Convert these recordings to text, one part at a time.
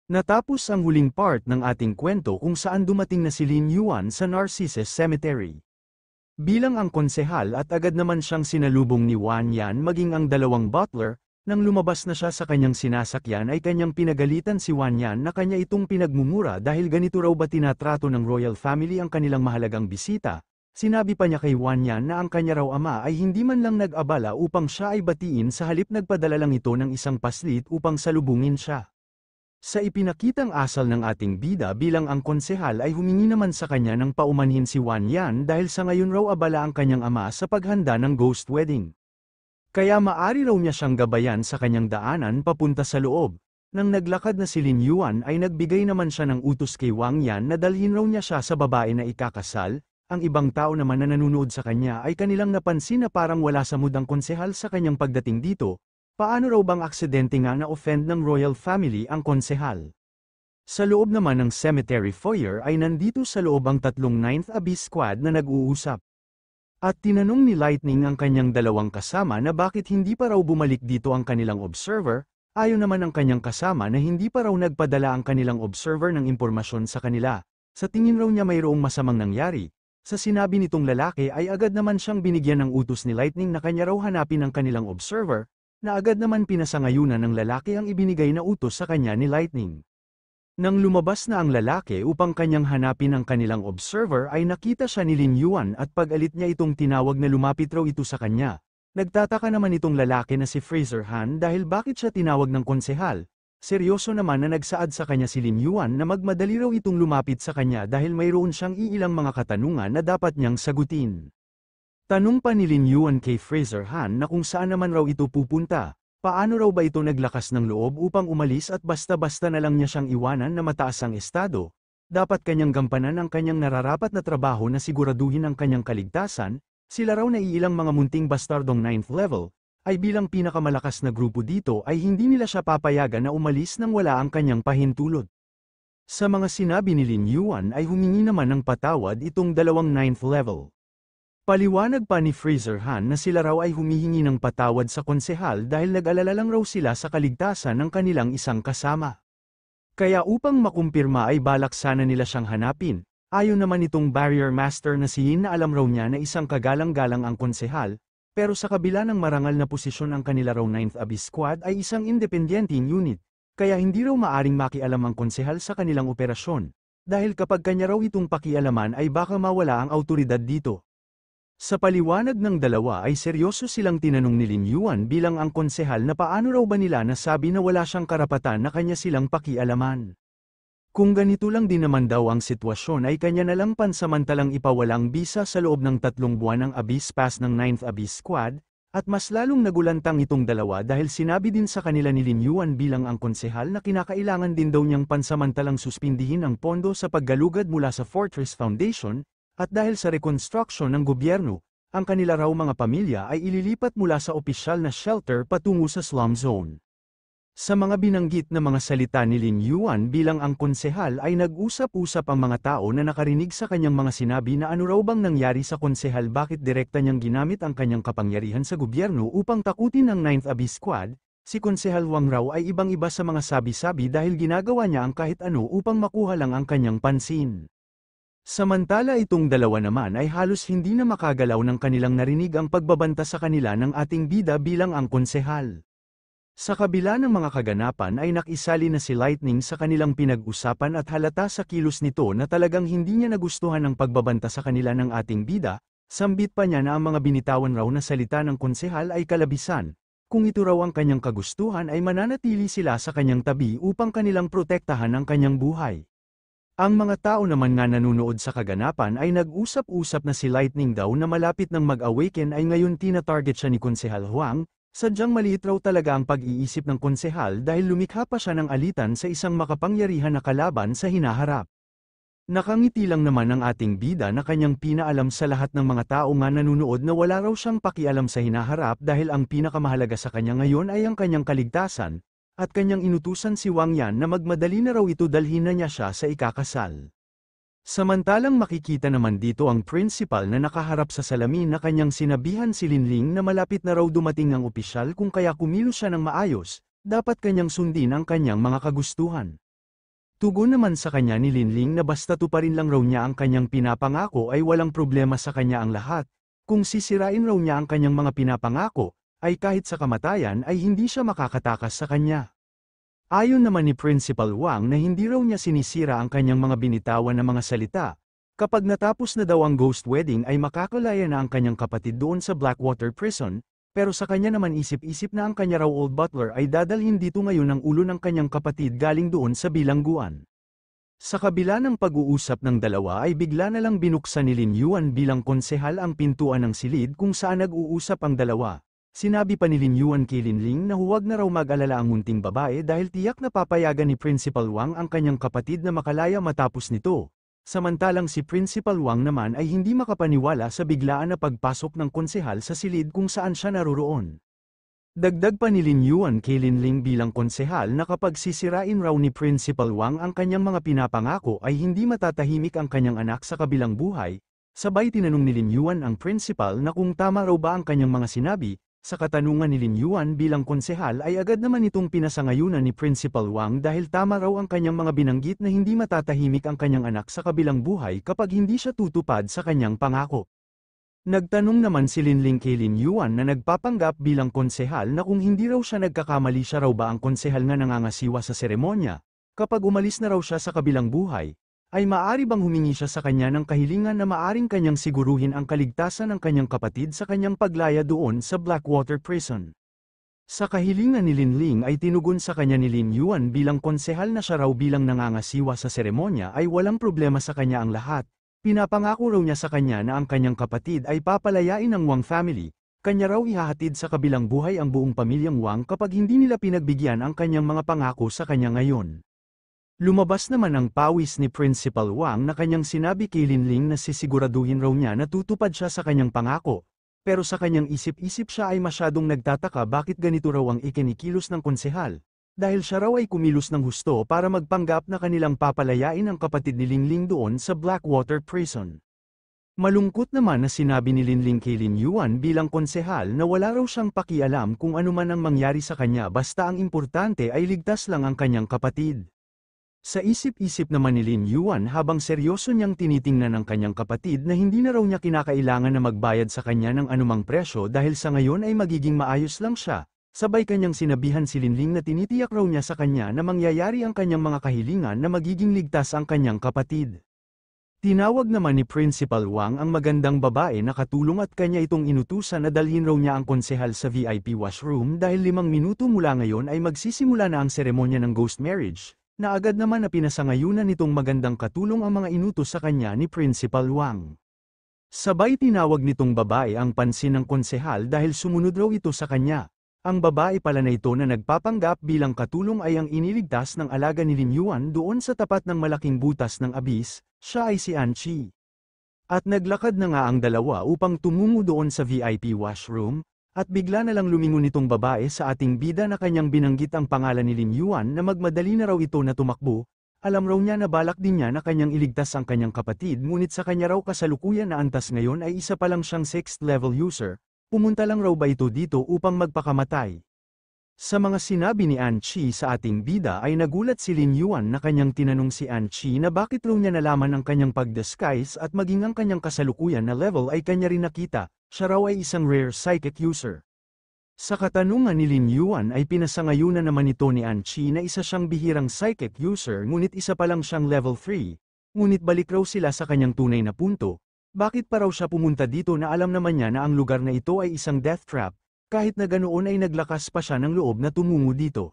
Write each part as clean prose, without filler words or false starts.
Natapos ang huling part ng ating kwento kung saan dumating na si Lin Yuan sa Narcissus Cemetery. Bilang ang konsehal at agad naman siyang sinalubong ni Wan Yan maging ang dalawang butler, nang lumabas na siya sa kanyang sinasakyan ay kanyang pinagalitan si Wan Yan na kanya itong pinagmumura dahil ganito raw ba tinatrato ng royal family ang kanilang mahalagang bisita. Sinabi pa niya kay Wan Yan na ang kanya raw ama ay hindi man lang nag-abala upang siya ay batiin sa halip nagpadala lang ito ng isang paslit upang salubungin siya. Sa ipinakitang asal ng ating bida bilang ang konsehal ay humingi naman sa kanya ng paumanhin si Wan Yan dahil sa ngayon raw abala ang kanyang ama sa paghanda ng ghost wedding. Kaya maari raw niya siyang gabayan sa kanyang daanan papunta sa loob. Nang naglakad na si Lin Yuan ay nagbigay naman siya ng utos kay Wang Yan na dalhin raw niya siya sa babae na ikakasal. Ang ibang tao naman na nanonood sa kanya ay kanilang napansin na parang wala sa mood ang konsehal sa kanyang pagdating dito. Paano raw bang aksidente nga na-offend ng royal family ang konsehal? Sa loob naman ng cemetery foyer ay nandito sa loob ang tatlong 9th Abyss Squad na nag-uusap. At tinanong ni Lightning ang kanyang dalawang kasama na bakit hindi pa raw bumalik dito ang kanilang observer, ayon naman ang kanyang kasama na hindi pa raw nagpadala ang kanilang observer ng impormasyon sa kanila. Sa tingin raw niya mayroong masamang nangyari. Sa sinabi nitong lalaki ay agad naman siyang binigyan ng utos ni Lightning na kanya raw hanapin ang kanilang observer, na agad naman pinasangayunan ng lalaki ang ibinigay na utos sa kanya ni Lightning. Nang lumabas na ang lalaki upang kanyang hanapin ang kanilang observer ay nakita siya ni Lin Yuan at pag-alit niya itong tinawag na lumapit raw ito sa kanya. Nagtataka naman itong lalaki na si Fraser Han dahil bakit siya tinawag ng konsehal. Seryoso naman na nagsaad sa kanya si Lin Yuan na magmadali raw itong lumapit sa kanya dahil mayroon siyang iilang mga katanungan na dapat niyang sagutin. Tanong pa ni Lin Yuan kay Fraser Han na kung saan naman raw ito pupunta, paano raw ba ito naglakas ng loob upang umalis at basta-basta na lang niya siyang iwanan na mataas ang estado, dapat kanyang gampanan ang kanyang nararapat na trabaho na siguraduhin ang kanyang kaligtasan, sila raw na iilang mga munting bastardong 9th level, ay bilang pinakamalakas na grupo dito ay hindi nila siya papayagan na umalis nang wala ang kanyang pahintulot. Sa mga sinabi ni Lin Yuan ay humingi naman ng patawad itong dalawang 9th level. Paliwanag pa ni Fraser Han na sila raw ay humihingi ng patawad sa konsehal dahil nag-alala lang raw sila sa kaligtasan ng kanilang isang kasama. Kaya upang makumpirma ay balak sana nila siyang hanapin. Ayon naman itong barrier master na si Yin na alam raw niya na isang kagalang-galang ang konsehal, pero sa kabila ng marangal na posisyon ang kanila raw 9th Abyss Squad ay isang independenteng unit, kaya hindi raw maaring makialam ang konsehal sa kanilang operasyon, dahil kapag kanya raw itong pakialaman ay baka mawala ang awtoridad dito. Sa paliwanag ng dalawa ay seryoso silang tinanong ni Lin Yuan bilang ang konsehal na paano raw ba nila nasabi na wala siyang karapatan na kanya silang pakialaman. Kung ganito lang din naman daw ang sitwasyon ay kanya na lang pansamantalang ipawalang bisa sa loob ng 3 buwan ng Abyss Pass ng 9th Abyss Squad, at mas lalong nagulantang itong dalawa dahil sinabi din sa kanila ni Lin Yuan bilang ang konsehal na kinakailangan din daw niyang pansamantalang suspindihin ang pondo sa paggalugad mula sa Fortress Foundation, at dahil sa reconstruction ng gobyerno, ang kanila raw mga pamilya ay ililipat mula sa opisyal na shelter patungo sa slum zone. Sa mga binanggit na mga salita ni Lin Yuan bilang ang konsehal ay nag-usap-usap ang mga tao na nakarinig sa kanyang mga sinabi na ano raw bang nangyari sa konsehal, bakit direkta niyang ginamit ang kanyang kapangyarihan sa gobyerno upang takutin ang 9th Abyss Squad. Si Konsehal Wang raw ay ibang-iba sa mga sabi-sabi dahil ginagawa niya ang kahit ano upang makuha lang ang kanyang pansin. Samantala itong dalawa naman ay halos hindi na makagalaw ng kanilang narinig ang pagbabanta sa kanila ng ating bida bilang ang konsehal. Sa kabila ng mga kaganapan ay nakisali na si Lightning sa kanilang pinag-usapan at halata sa kilos nito na talagang hindi niya nagustuhan ang pagbabanta sa kanila ng ating bida, sambit pa niya na ang mga binitawan raw na salita ng konsehal ay kalabisan. Kung ito raw ang kanyang kagustuhan ay mananatili sila sa kanyang tabi upang kanilang protektahan ang kanyang buhay. Ang mga tao naman nga nanunood sa kaganapan ay nag-usap-usap na si Lightning daw na malapit ng mag-awaken ay ngayon tina-target siya ni Konsehal Huang, sadyang maliit raw talaga ang pag-iisip ng konsehal dahil lumikha pa siya ng alitan sa isang makapangyarihan na kalaban sa hinaharap. Nakangiti lang naman ang ating bida na kanyang pinaalam sa lahat ng mga tao nga nanunood na wala raw siyang pakialam sa hinaharap dahil ang pinakamahalaga sa kanya ngayon ay ang kanyang kaligtasan. At kanyang inutusan si Wang Yan na magmadali na raw ito dalhin na niya siya sa ikakasal. Samantalang makikita naman dito ang principal na nakaharap sa salamin na kanyang sinabihan si Linling na malapit na raw dumating ang opisyal kung kaya kumilos siya ng maayos, dapat kanyang sundin ang kanyang mga kagustuhan. Tugon naman sa kanya ni Linling na basta tuparin lang raw niya ang kanyang pinapangako ay walang problema sa kanya ang lahat. Kung sisirain raw niya ang kanyang mga pinapangako, ay kahit sa kamatayan ay hindi siya makakatakas sa kanya. Ayon naman ni Principal Wang na hindi raw niya sinisira ang kanyang mga binitawan na mga salita. Kapag natapos na daw ang ghost wedding ay makakalaya na ang kanyang kapatid doon sa Blackwater Prison, pero sa kanya naman isip-isip na ang kanya raw old butler ay dadalhin dito ngayon ang ulo ng kanyang kapatid galing doon sa bilangguan. Sa kabila ng pag-uusap ng dalawa ay bigla na lang binuksan ni Lin Yuan bilang konsehal ang pintuan ng silid kung saan nag-uusap ang dalawa. Sinabi pa ni Lin Yuan kay Linling na huwag na raw mag-alala ang munting babae dahil tiyak na papayagan ni Principal Wang ang kanyang kapatid na makalaya matapos nito. Samantalang si Principal Wang naman ay hindi makapaniwala sa biglaan na pagpasok ng konsehal sa silid kung saan siya naroroon. Dagdag pa ni Lin Yuan kay Linling bilang konsehal na kapag sisirain raw ni Principal Wang ang kanyang mga pinapangako ay hindi matatahimik ang kanyang anak sa kabilang buhay. Sabay tinanong ni Lin Yuan ang principal na kung tama raw ba ang kanyang mga sinabi. Sa katanungan ni Lin Yuan bilang konsehal ay agad naman itong pinasangayunan ni Principal Wang dahil tama raw ang kanyang mga binanggit na hindi matatahimik ang kanyang anak sa kabilang buhay kapag hindi siya tutupad sa kanyang pangako. Nagtanong naman si Linling kay Lin Yuan na nagpapanggap bilang konsehal na kung hindi raw siya nagkakamali siya raw ba ang konsehal nga nangangasiwa sa seremonya, kapag umalis na raw siya sa kabilang buhay, ay maaari bang humingi siya sa kanya ng kahilingan na maaring kanyang siguruhin ang kaligtasan ng kanyang kapatid sa kanyang paglaya doon sa Blackwater Prison. Sa kahilingan ni Linling ay tinugon sa kanya ni Lin Yuan bilang konsehal na siya raw bilang nangangasiwa sa seremonya ay walang problema sa kanya ang lahat. Pinapangako raw niya sa kanya na ang kanyang kapatid ay papalayain ng Wang family, kanya raw ihahatid sa kabilang buhay ang buong pamilyang Wang kapag hindi nila pinagbigyan ang kanyang mga pangako sa kanya ngayon. Lumabas naman ang pawis ni Principal Wang na kanyang sinabi kay Linling na sisiguraduhin raw niya na tutupad siya sa kanyang pangako, pero sa kanyang isip-isip siya ay masyadong nagtataka bakit ganito raw ang ikinikilos ng konsehal, dahil siya raw ay kumilos ng husto para magpanggap na kanilang papalayain ang kapatid ni Linling doon sa Blackwater Prison. Malungkot naman na sinabi ni Linling kay Lin Yuan bilang konsehal na wala raw siyang pakialam kung ano man ang mangyari sa kanya basta ang importante ay ligtas lang ang kanyang kapatid. Sa isip-isip naman ni Lin Yuan habang seryoso niyang tinitingnan ang kanyang kapatid na hindi na raw niya kinakailangan na magbayad sa kanya ng anumang presyo dahil sa ngayon ay magiging maayos lang siya, sabay kanyang sinabihan si Linling na tinitiyak raw niya sa kanya na mangyayari ang kanyang mga kahilingan na magiging ligtas ang kanyang kapatid. Tinawag naman ni Principal Wang ang magandang babae na katulong at kanya itong inutusan na dalhin raw niya ang konsehal sa VIP washroom dahil 5 minuto mula ngayon ay magsisimula na ang seremonya ng ghost marriage. Na agad naman na pinasangayunan nitong magandang katulong ang mga inutos sa kanya ni Principal Wang. Sabay tinawag nitong babae ang pansin ng konsehal dahil sumunod raw ito sa kanya. Ang babae pala na ito na nagpapanggap bilang katulong ay ang iniligtas ng alaga ni Lin Yuan doon sa tapat ng malaking butas ng abis, siya ay si An Chi. At naglakad na nga ang dalawa upang tumungo doon sa VIP washroom, at bigla na lang lumingon itong babae sa ating bida na kanyang binanggit ang pangalan ni Lin Yuan na magmadali na raw ito na tumakbo. Alam raw niya na balak din niya na kanyang iligtas ang kanyang kapatid ngunit sa kanya raw kasalukuyan na antas ngayon ay isa pa lang siyang 6th level user, pumunta lang raw ba ito dito upang magpakamatay. Sa mga sinabi ni An Chi sa ating bida ay nagulat si Lin Yuan na kanyang tinanong si An Chi na bakit raw niya nalaman ang kanyang pag-disguise at maging ang kanyang kasalukuyan na level ay kanya rin nakita. Siya raw ay isang rare psychic user. Sa katanungan ni Lin Yuan ay pinasangayunan naman ito ni An Chi na isa siyang bihirang psychic user ngunit isa pa lang siyang level 3. Ngunit balik raw sila sa kanyang tunay na punto. Bakit pa raw siya pumunta dito na alam naman niya na ang lugar na ito ay isang death trap, kahit na ganoon ay naglakas pa siya ng loob na tumungo dito.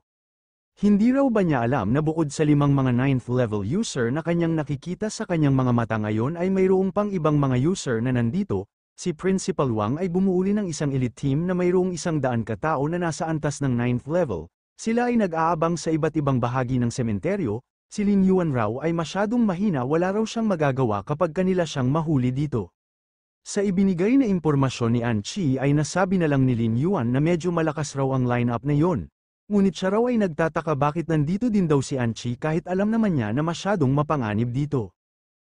Hindi raw ba niya alam na bukod sa 5 mga 9th level user na kanyang nakikita sa kanyang mga mata ngayon ay mayroong pang ibang mga user na nandito. Si Principal Wang ay bumuuli ng isang elite team na mayroong 100 katao na nasa antas ng 9th level. Sila ay nag-aabang sa iba't ibang bahagi ng sementeryo. Si Lin Yuan raw ay masyadong mahina, wala raw siyang magagawa kapag kanila siyang mahuli dito. Sa ibinigay na impormasyon ni An Chi ay nasabi na lang ni Lin Yuan na medyo malakas raw ang lineup na yon. Ngunit siya raw ay nagtataka bakit nandito din daw si An Chi kahit alam naman niya na masyadong mapanganib dito.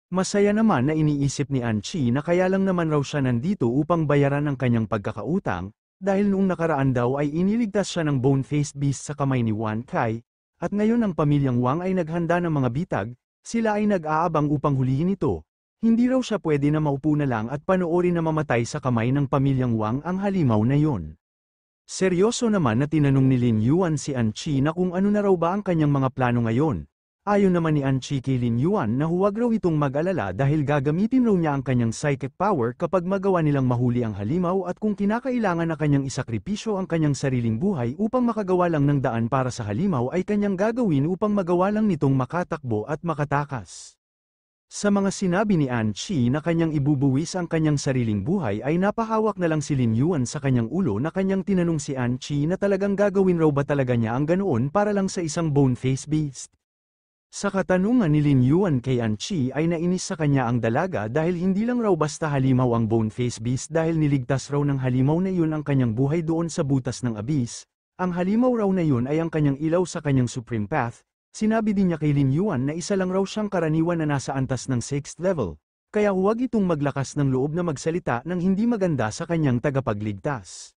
Masaya naman na iniisip ni An Chi na kaya lang naman raw siya nandito upang bayaran ang kanyang pagkakautang, dahil noong nakaraan daw ay iniligtas siya ng bone-faced beast sa kamay ni Wan Kai, At ngayon ang pamilyang Wang ay naghanda ng mga bitag, sila ay nag-aabang upang hulihin ito. Hindi raw siya pwede na maupo na lang at panoorin na mamatay sa kamay ng pamilyang Wang ang halimaw na yon. Seryoso naman na tinanong ni Lin Yuan si An Chi na kung ano na raw ba ang kanyang mga plano ngayon. Ayon naman ni An Chi kay Lin Yuan na huwag raw itong mag-alala dahil gagamitin raw niya ang kanyang psychic power kapag magawa nilang mahuli ang halimaw at kung kinakailangan na kanyang isakripisyo ang kanyang sariling buhay upang makagawa lang ng daan para sa halimaw ay kanyang gagawin upang magawa lang nitong makatakbo at makatakas. Sa mga sinabi ni An Chi na kanyang ibubuwis ang kanyang sariling buhay ay napahawak na lang si Lin Yuan sa kanyang ulo na kanyang tinanong si An Chi na talagang gagawin raw ba talaga niya ang ganoon para lang sa isang bone-faced beast. Sa katanungan ni Lin Yuan kay An Chi ay nainis sa kanya ang dalaga dahil hindi lang raw basta halimaw ang bone-faced beast dahil niligtas raw ng halimaw na yun ang kanyang buhay doon sa butas ng abyss. Ang halimaw raw na yun ay ang kanyang ilaw sa kanyang supreme path. Sinabi din niya kay Lin Yuan na isa lang raw siyang karaniwan na nasa antas ng 6th level, kaya huwag itong maglakas ng loob na magsalita ng hindi maganda sa kanyang tagapagligtas.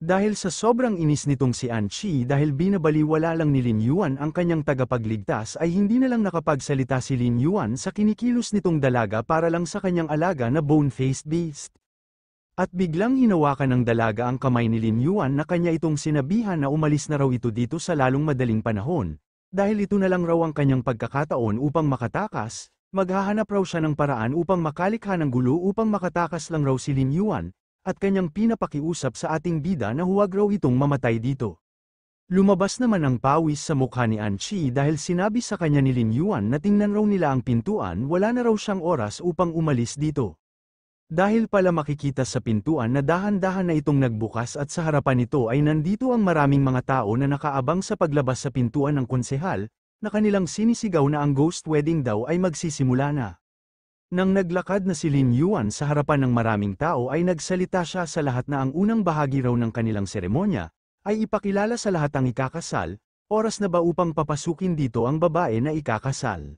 Dahil sa sobrang inis nitong si An Chi dahil binabaliwala lang ni Lin Yuan ang kanyang tagapagligtas ay hindi na lang nakapagsalita si Lin Yuan sa kinikilos nitong dalaga para lang sa kanyang alaga na bone-faced beast. At biglang hinawakan ng dalaga ang kamay ni Lin Yuan na kanya itong sinabihan na umalis na raw ito dito sa lalong madaling panahon. Dahil ito na lang raw ang kanyang pagkakataon upang makatakas, maghahanap raw siya ng paraan upang makalikha ng gulo upang makatakas lang raw si Lin Yuan, at kanyang pinapakiusap sa ating bida na huwag raw itong mamatay dito. Lumabas naman ang pawis sa mukha ni An Chi dahil sinabi sa kanya ni Lin Yuan na tingnan raw nila ang pintuan, wala na raw siyang oras upang umalis dito. Dahil pala makikita sa pintuan na dahan-dahan na itong nagbukas at sa harapan nito ay nandito ang maraming mga tao na nakaabang sa paglabas sa pintuan ng konsehal, na kanilang sinisigaw na ang ghost wedding daw ay magsisimula na. Nang naglakad na si Lin Yuan sa harapan ng maraming tao ay nagsalita siya sa lahat na ang unang bahagi raw ng kanilang seremonya, ay ipakilala sa lahat ang ikakasal, oras na ba upang papasukin dito ang babae na ikakasal.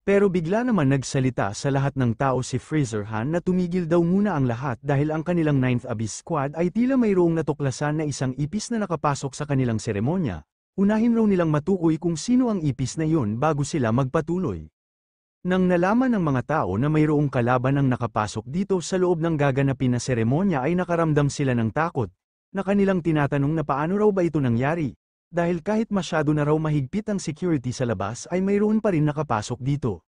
Pero bigla naman nagsalita sa lahat ng tao si Freezer Han na tumigil daw muna ang lahat dahil ang kanilang 9th Abyss Squad ay tila mayroong natuklasan na isang ipis na nakapasok sa kanilang seremonya. Unahin raw nilang matukoy kung sino ang ipis na yun bago sila magpatuloy. Nang nalaman ng mga tao na mayroong kalaban ang nakapasok dito sa loob ng gaganapin na seremonya ay nakaramdam sila ng takot, na kanilang tinatanong na paano raw ba ito nangyari. Dahil kahit masyado na raw mahigpit ang security sa labas ay mayroon pa rin nakapasok dito.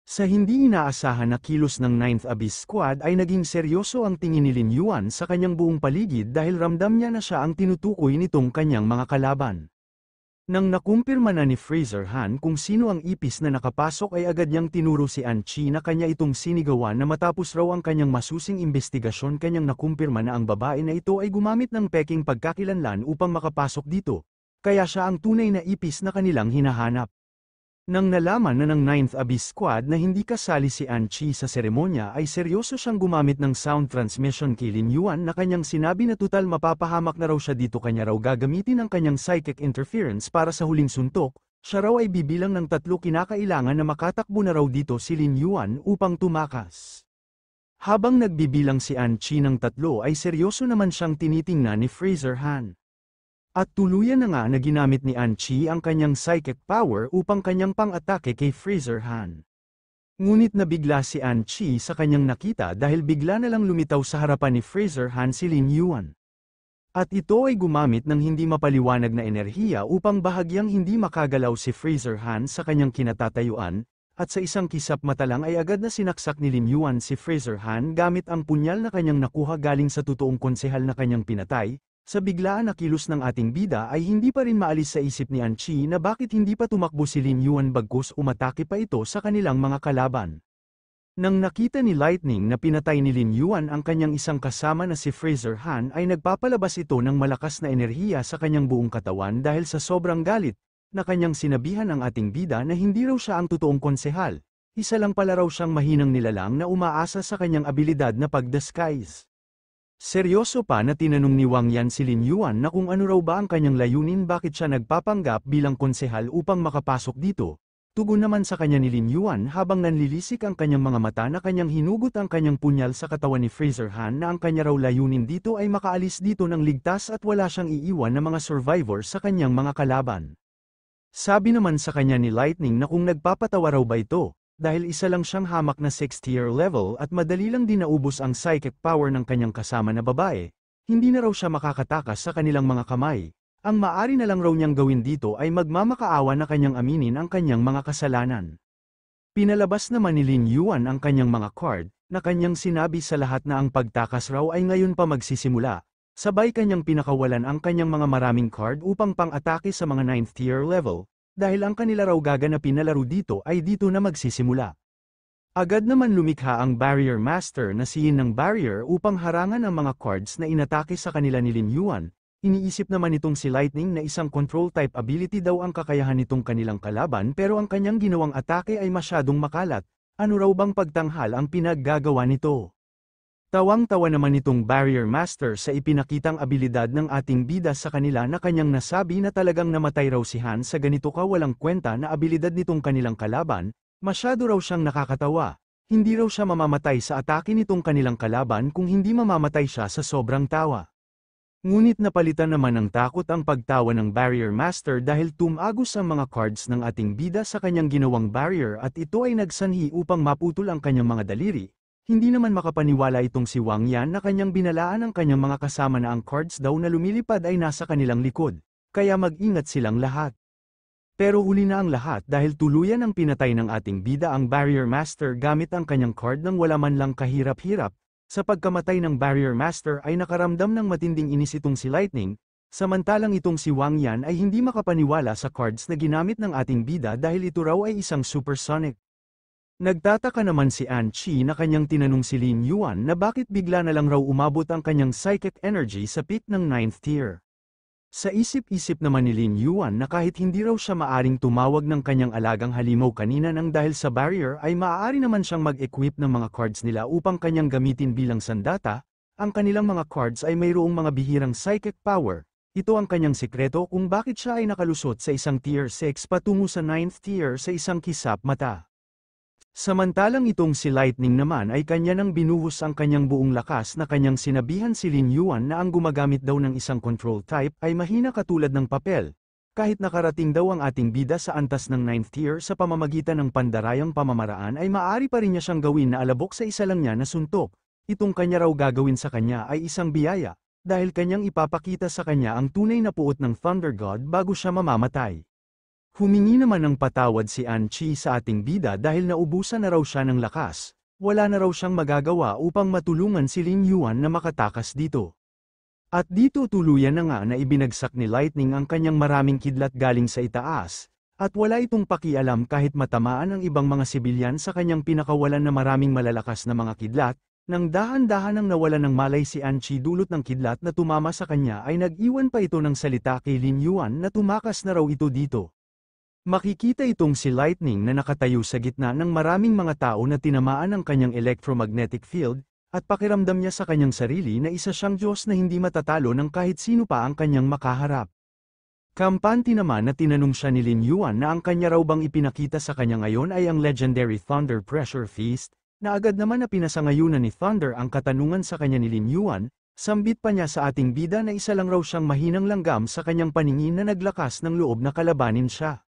Sa hindi inaasahan na kilos ng 9th Abyss Squad ay naging seryoso ang tingin ni Lin Yuan sa kanyang buong paligid dahil ramdam niya na siya ang tinutukoy nitong kanyang mga kalaban. Nang nakumpirma na ni Freezer Han kung sino ang ipis na nakapasok ay agad niyang tinuro si An Chi na kanya itong sinigawan na matapos raw ang kanyang masusing investigasyon kanyang nakumpirma na ang babae na ito ay gumamit ng peking pagkakilanlan upang makapasok dito. Kaya siya ang tunay na ipis na kanilang hinahanap. Nang nalaman na ng 9th Abyss Squad na hindi kasali si An Chi sa seremonya ay seryoso siyang gumamit ng sound transmission kay Lin Yuan na kanyang sinabi na tutal mapapahamak na raw siya dito kanya raw gagamitin ang kanyang psychic interference para sa huling suntok, siya raw ay bibilang ng 3 kinakailangan na makatakbo na raw dito si Lin Yuan upang tumakas. Habang nagbibilang si An Chi ng 3 ay seryoso naman siyang tinitingnan ni Freezer Han. At tuluyan na nga na ginamit ni An Chi ang kanyang psychic power upang kanyang pang-atake kay Freezer Han. Ngunit nabigla si An Chi sa kanyang nakita dahil bigla na lang lumitaw sa harapan ni Freezer Han si Lin Yuan. At ito ay gumamit ng hindi mapaliwanag na enerhiya upang bahagyang hindi makagalaw si Freezer Han sa kanyang kinatatayuan, at sa isang kisap mata lang ay agad na sinaksak ni Lin Yuan si Freezer Han gamit ang punyal na kanyang nakuha galing sa totoong konsehal na kanyang pinatay. Sa biglaan na kilos ng ating bida ay hindi pa rin maalis sa isip ni An Chi na bakit hindi pa tumakbo si Lin Yuan bagkus umatake pa ito sa kanilang mga kalaban. Nang nakita ni Lightning na pinatay ni Lin Yuan ang kanyang isang kasama na si Freezer Han ay nagpapalabas ito ng malakas na enerhiya sa kanyang buong katawan dahil sa sobrang galit, na kanyang sinabihan ang ating bida na hindi raw siya ang totoong konsehal, isa lang pala raw siyang mahinang nilalang na umaasa sa kanyang abilidad na pag-disguise. Seryoso pa na tinanong ni Wang Yan si Lin Yuan na kung ano raw ba ang kanyang layunin bakit siya nagpapanggap bilang konsehal upang makapasok dito. Tugon naman sa kanya ni Lin Yuan habang nanlilisik ang kanyang mga mata na kanyang hinugot ang kanyang punyal sa katawan ni Freezer Han na ang kanya raw layunin dito ay makaalis dito ng ligtas at wala siyang iiwan na mga survivor sa kanyang mga kalaban. Sabi naman sa kanya ni Lightning na kung nagpapatawa raw ba ito, dahil isa lang siyang hamak na 6th tier level at madali lang din naubos ang psychic power ng kanyang kasama na babae, hindi na raw siya makakatakas sa kanilang mga kamay. Ang maari na lang raw niyang gawin dito ay magmamakaawa na kanyang aminin ang kanyang mga kasalanan. Pinalabas naman ni Lin Yuan ang kanyang mga card, na kanyang sinabi sa lahat na ang pagtakas raw ay ngayon pa magsisimula. Sabay kanyang pinakawalan ang kanyang mga maraming card upang pang-atake sa mga 9th tier level, dahil ang kanila raw gaganapin na laro dito ay dito na magsisimula. Agad naman lumikha ang Barrier Master na si Yin ng Barrier upang harangan ang mga cards na inatake sa kanila ni Lin Yuan. Iniisip naman nitong si Lightning na isang control type ability daw ang kakayahan nitong kanilang kalaban pero ang kanyang ginawang atake ay masyadong makalat. Ano raw bang pagtanghal ang pinaggagawa nito? Tawang-tawa naman itong Barrier Master sa ipinakitang abilidad ng ating bida sa kanila na kanyang nasabi na talagang namatay raw si Han sa ganito kawalang kwenta na abilidad nitong kanilang kalaban, masyado raw siyang nakakatawa. Hindi raw siya mamamatay sa atake nitong kanilang kalaban kung hindi mamamatay siya sa sobrang tawa. Ngunit napalitan naman ng takot ang pagtawa ng Barrier Master dahil tumagos ang mga cards ng ating bida sa kanyang ginawang barrier at ito ay nagsanhi upang maputol ang kanyang mga daliri. Hindi naman makapaniwala itong si Wang Yan na kanyang binalaan ang kanyang mga kasama na ang cards daw na lumilipad ay nasa kanilang likod, kaya mag-ingat silang lahat. Pero huli na ang lahat dahil tuluyan ang pinatay ng ating bida ang Barrier Master gamit ang kanyang card nang wala man lang kahirap-hirap. Sa pagkamatay ng Barrier Master ay nakaramdam ng matinding inis itong si Lightning, samantalang itong si Wang Yan ay hindi makapaniwala sa cards na ginamit ng ating bida dahil ito raw ay isang supersonic. Nagtataka naman si An Chi na kanyang tinanong si Lin Yuan na bakit bigla na lang raw umabot ang kanyang psychic energy sa peak ng 9th tier. Sa isip-isip naman ni Lin Yuan na kahit hindi raw siya maaring tumawag ng kanyang alagang halimaw kanina nang dahil sa barrier ay maaari naman siyang mag-equip ng mga cards nila upang kanyang gamitin bilang sandata, ang kanilang mga cards ay mayroong mga bihirang psychic power. Ito ang kanyang sikreto kung bakit siya ay nakalusot sa isang tier 6 patungo sa 9th tier sa isang kisap mata. Samantalang itong si Lightning naman ay kanya nang binuhos ang kanyang buong lakas na kanyang sinabihan si Lin Yuan na ang gumagamit daw ng isang control type ay mahina katulad ng papel. Kahit nakarating daw ang ating bida sa antas ng 9th tier sa pamamagitan ng pandarayang pamamaraan ay maaari pa rin niya siyang gawin na alabok sa isa lang niya na suntok. Itong kanya raw gagawin sa kanya ay isang biyaya, dahil kanyang ipapakita sa kanya ang tunay na puot ng Thunder God bago siya mamamatay. Humingi naman ng patawad si An Chi sa ating bida dahil naubusan na raw siya ng lakas, wala na raw siyang magagawa upang matulungan si Lin Yuan na makatakas dito. At dito tuluyan na nga na ibinagsak ni Lightning ang kanyang maraming kidlat galing sa itaas, at wala itong pakialam kahit matamaan ang ibang mga sibilyan sa kanyang pinakawalan na maraming malalakas na mga kidlat, nang dahan-dahan ang nawalan ng malay si An Chi dulot ng kidlat na tumama sa kanya ay nag-iwan pa ito ng salita kay Lin Yuan na tumakas na raw ito dito. Makikita itong si Lightning na nakatayo sa gitna ng maraming mga tao na tinamaan ng kanyang electromagnetic field, at pakiramdam niya sa kanyang sarili na isa siyang Diyos na hindi matatalo ng kahit sino pa ang kanyang makaharap. Kampante naman na tinanong siya ni Lin Yuan na ang kanya raw bang ipinakita sa kanya ngayon ay ang legendary Thunder Pressure Feast, na agad naman na pinasangayunan ni Thunder ang katanungan sa kanya ni Lin Yuan, sambit pa niya sa ating bida na isa lang raw siyang mahinang langgam sa kanyang paningin na naglakas ng loob na kalabanin siya.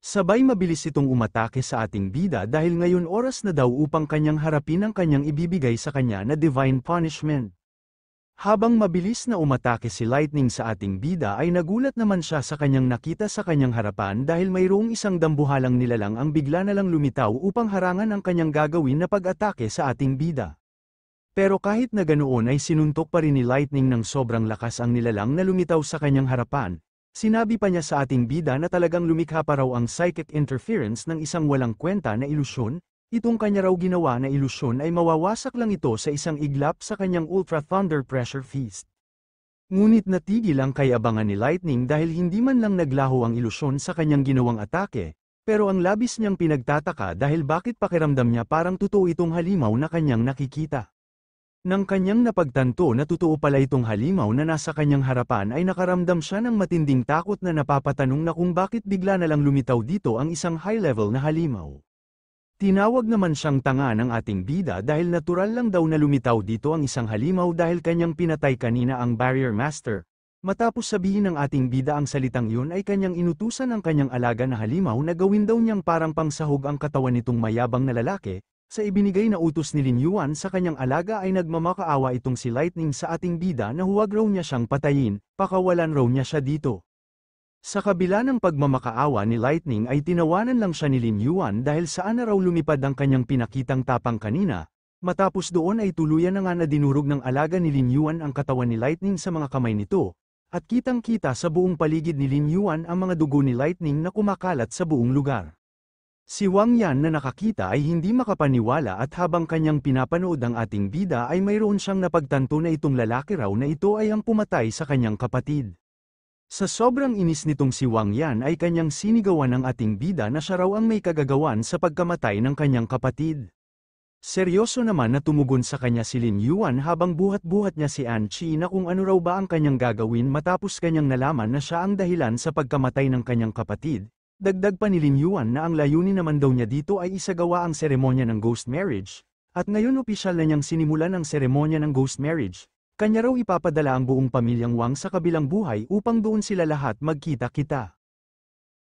Sabay mabilis itong umatake sa ating bida dahil ngayon oras na daw upang kanyang harapin ang kanyang ibibigay sa kanya na divine punishment. Habang mabilis na umatake si Lightning sa ating bida ay nagulat naman siya sa kanyang nakita sa kanyang harapan dahil mayroong isang dambuhalang nilalang ang bigla na lang lumitaw upang harangan ang kanyang gagawin na pag-atake sa ating bida. Pero kahit na ganoon ay sinuntok pa rin ni Lightning ng sobrang lakas ang nilalang na lumitaw sa kanyang harapan. Sinabi pa niya sa ating bida na talagang lumikha pa raw ang psychic interference ng isang walang kwenta na ilusyon, itong kanya raw ginawa na ilusyon ay mawawasak lang ito sa isang iglap sa kanyang Ultra Thunder Pressure Feast. Ngunit natigil ang kayabangan ni Lightning dahil hindi man lang naglaho ang ilusyon sa kanyang ginawang atake, pero ang labis niyang pinagtataka dahil bakit pakiramdam niya parang totoo itong halimaw na kanyang nakikita. Nang kanyang napagtanto na totoo pala itong halimaw na nasa kanyang harapan ay nakaramdam siya ng matinding takot na napapatanong na kung bakit bigla na lang lumitaw dito ang isang high-level na halimaw. Tinawag naman siyang tanga ng ating bida dahil natural lang daw na lumitaw dito ang isang halimaw dahil kanyang pinatay kanina ang Barrier Master. Matapos sabihin ng ating bida ang salitang yun ay kanyang inutusan ang kanyang alaga na halimaw na gawin daw niyang parang pangsahog ang katawan nitong mayabang na lalaki. Sa ibinigay na utos ni Lin Yuan sa kanyang alaga ay nagmamakaawa itong si Lightning sa ating bida na huwag raw niya siyang patayin, pakawalan raw niya siya dito. Sa kabila ng pagmamakaawa ni Lightning ay tinawanan lang siya ni Lin Yuan dahil saan na raw lumipad ang kanyang pinakitang tapang kanina. Matapos doon ay tuluyan na nga na dinurog ng alaga ni Lin Yuan ang katawan ni Lightning sa mga kamay nito. At kitang-kita sa buong paligid ni Lin Yuan ang mga dugo ni Lightning na kumakalat sa buong lugar. Si Wang Yan na nakakita ay hindi makapaniwala at habang kanyang pinapanood ang ating bida ay mayroon siyang napagtanto na itong lalaki raw na ito ay ang pumatay sa kanyang kapatid. Sa sobrang inis nitong si Wang Yan ay kanyang sinigawan ng ating bida na siya raw ang may kagagawan sa pagkamatay ng kanyang kapatid. Seryoso naman na tumugon sa kanya si Lin Yuan habang buhat-buhat niya si An Chi na kung ano raw ba ang kanyang gagawin matapos kanyang nalaman na siya ang dahilan sa pagkamatay ng kanyang kapatid. Dagdag pa ni Lin Yuan na ang layunin naman daw niya dito ay isagawa ang seremonya ng ghost marriage. At ngayon opisyal na niyang sinimulan ang seremonya ng ghost marriage. Kanya raw ipapadala ang buong pamilyang Wang sa kabilang buhay upang doon sila lahat magkita-kita.